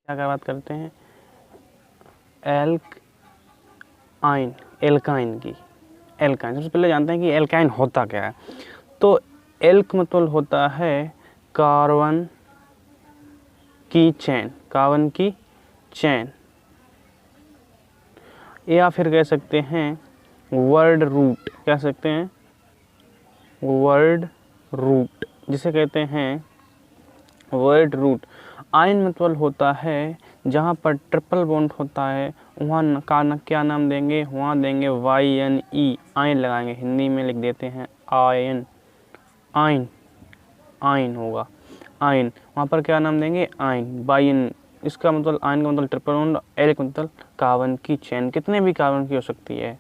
क्या बात करते हैं, एल्काइन, एल्काइन की। एल्काइन सबसे पहले जानते हैं कि एल्काइन होता क्या है। तो एल्क मतलब होता है कार्बन की चेन, कार्बन की चेन, या फिर कह सकते हैं वर्ड रूट, कह सकते हैं वर्ड रूट, जिसे कहते हैं वर्ड रूट। आयन मतलब होता है जहाँ पर ट्रिपल बॉन्ड होता है वहाँ का क्या नाम देंगे, वहाँ देंगे YNE, आयन लगाएंगे, हिंदी में लिख देते हैं आयन, आयन, आयन होगा आयन, वहाँ पर क्या नाम देंगे आयन, बायन। इसका मतलब आयन का मतलब ट्रिपल बॉन्ड, एल का मतलब कार्बन की चेन, कितने भी कार्बन की हो सकती है।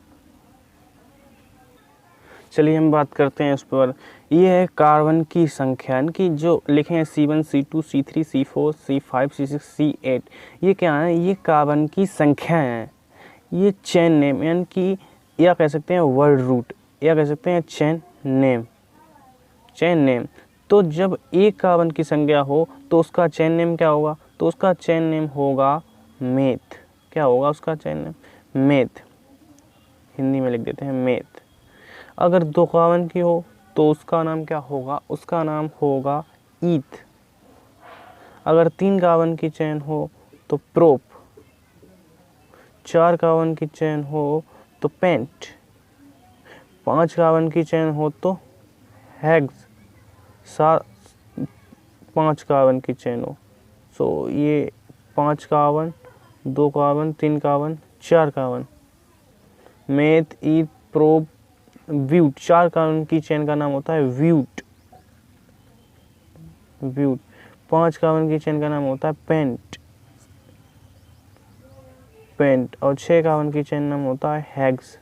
चलिए हम बात करते हैं इस पर। ये है कार्बन की संख्या, इनकी जो लिखे हैं C1, C2, C3, C4, C5, C6, C8, ये क्या है, ये कार्बन की संख्या है। ये चेन नेम यानी कि, या कह सकते हैं वर्ड रूट, या कह सकते हैं चेन नेम, चेन नेम। तो जब एक कार्बन की संख्या हो तो उसका चेन नेम क्या होगा, तो उसका चेन नेम होगा मेथ। क्या होगा उसका चेन नेम, मेथ, हिंदी में लिख देते हैं मेथ। अगर 2 कार्बन की हो तो उसका नाम क्या होगा, उसका नाम होगा ईथ। अगर 3 कार्बन की चेन हो तो प्रोप, 4 कार्बन की चेन हो तो पेंट, 5 कार्बन की चेन हो तो हेक्स, 5 कार्बन की चेन हो, सो ये 5 carbon, 2 carbon, 3 carbon, 4 carbon, meth, eth, prop, but. 4 carbon की चेन का नाम होता है व्यूट, व्यूट। 5 कार्बन की चेन का नाम होता है पेंट, पेंट। और 6 कार्बन की चेन नाम होता है हेक्स।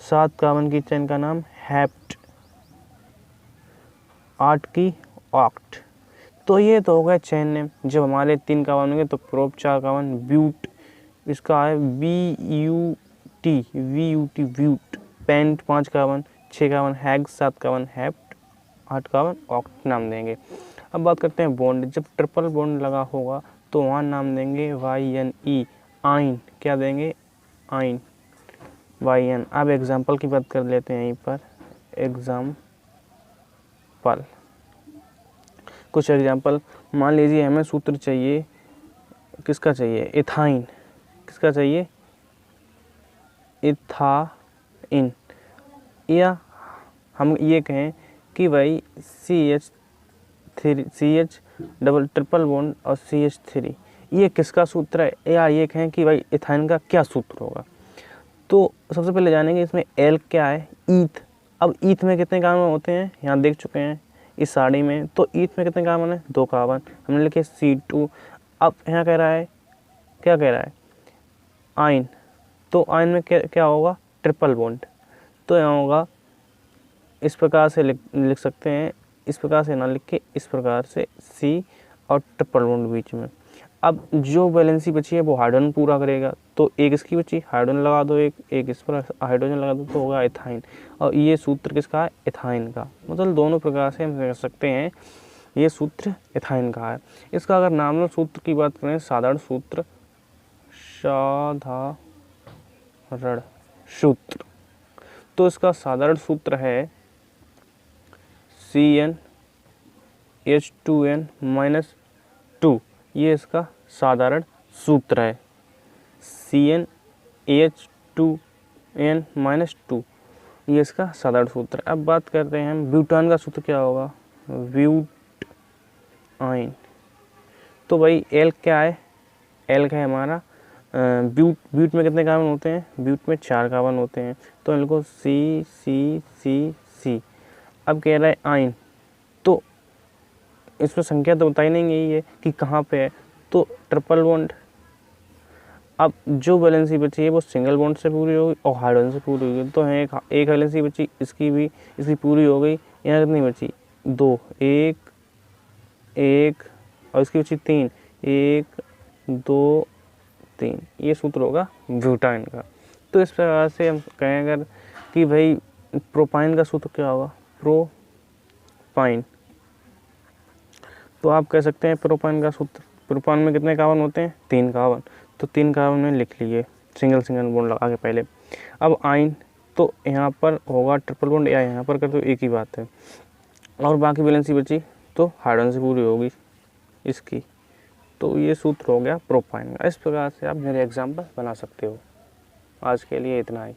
7 कार्बन की चेन का नाम हेप्ट, 8 की ऑक्ट। तो ये तो हो गया चेन नेम। जब हमारे 3 कार्बन होंगे तो प्रोप, 4 कार्बन, ब्यूट, इसका है VUT, VUT, but. Pent 5 carbon, 6 carbon hex, 7 carbon hept, 8 carbon oct नाम देंगे। अब बात करते हैं बॉन्ड। जब ट्रिपल बॉन्ड लगा होगा तो वहाँ नाम देंगे YNE, आइन। क्या देंगे, आइन, YN। अब एग्जाम्पल की बात कर लेते हैं यहीं पर, एग्जाम्पल, कुछ एग्जाम्पल। मान लीजिए हमें सूत्र चाहिए, किसका चाहिए, इथाइन, किसका चाहिए, इथाइन। या हम ये कहें कि भाई CH डबल ट्रिपल बॉन्ड और CH3, ये किसका सूत्र है, या ये कहें कि भाई इथाइन का क्या सूत्र होगा। तो सबसे पहले जानेंगे इसमें एल क्या है, ईथ। अब ईथ में कितने कार्बन होते हैं, यहाँ देख चुके हैं इस साड़ी में। तो ईथ में कितने कार्बन है, 2 कार्बन, हमने लिखे C2। अब यहाँ कह रहा है, क्या कह रहा है, आइन। तो आइन में क्या होगा, ट्रिपल बॉन्ड। तो यहाँ होगा, इस प्रकार से लिख सकते हैं, इस प्रकार से ना लिख के इस प्रकार से C और ट्रिपल बॉन्ड बीच में। अब जो वैलेंसी बची है वो हाइड्रोजन पूरा करेगा, तो एक इसकी बची, हाइड्रोजन लगा दो, एक इस पर हाइड्रोजन लगा दो, तो होगा इथाइन। और ये सूत्र किसका है, इथाइन का। मतलब दोनों प्रकार से हम कह सकते हैं ये सूत्र इथाइन का है। इसका अगर नामनल सूत्र की बात करें, साधारण सूत्र, साधारण सूत्र, तो इसका साधारण सूत्र है CnH2n-2, ये इसका साधारण सूत्र है, CnH2n-2, ये इसका साधारण सूत्र है। अब बात करते हैं हम ब्यूटान का सूत्र क्या होगा, ब्यूट आइन। तो भाई एल क्या है, एल का है हमारा ब्यूट। ब्यूट में कितने कार्बन होते हैं, ब्यूट में 4 कार्बन होते हैं, तो इनको C। अब कह रहा है आइन, तो इसमें संख्या तो बताई नहीं गई है कि कहाँ पे है, तो ट्रिपल बॉन्ड। अब जो वैलेंसी बची है वो सिंगल बॉन्ड से पूरी होगी और हाइड्रोजन से पूरी होगी। तो है एक वैलेंसी बची, इसकी भी, इसकी पूरी हो गई। यहाँ कितनी बची, 2, एक और इसकी बची 3, 1, 2, 3। ये सूत्र होगा ब्यूटाइन का। तो इस प्रकार से हम कहें अगर कि भाई प्रोपाइन का सूत्र क्या होगा, प्रोपाइन, तो आप कह सकते हैं प्रोपाइन का सूत्र प्रोपान में कितने कार्बन होते हैं? 3 कार्बन। तो 3 कार्बन में लिख लिए सिंगल सिंगल बॉन्ड लगा के पहले। अब आइन तो यहाँ पर होगा ट्रिपल बॉन्ड या यहाँ पर कर तो एक ही बात है। और बाकी वैलेंसी बची तो हाइड्रोजन से पूरी होगी इसकी। तो ये सूत्र हो गया प्रोपाइन का। इस प्रकार से आप मेरे एग्जाम्पल बना सकते हो। आज के लिए इतना ही।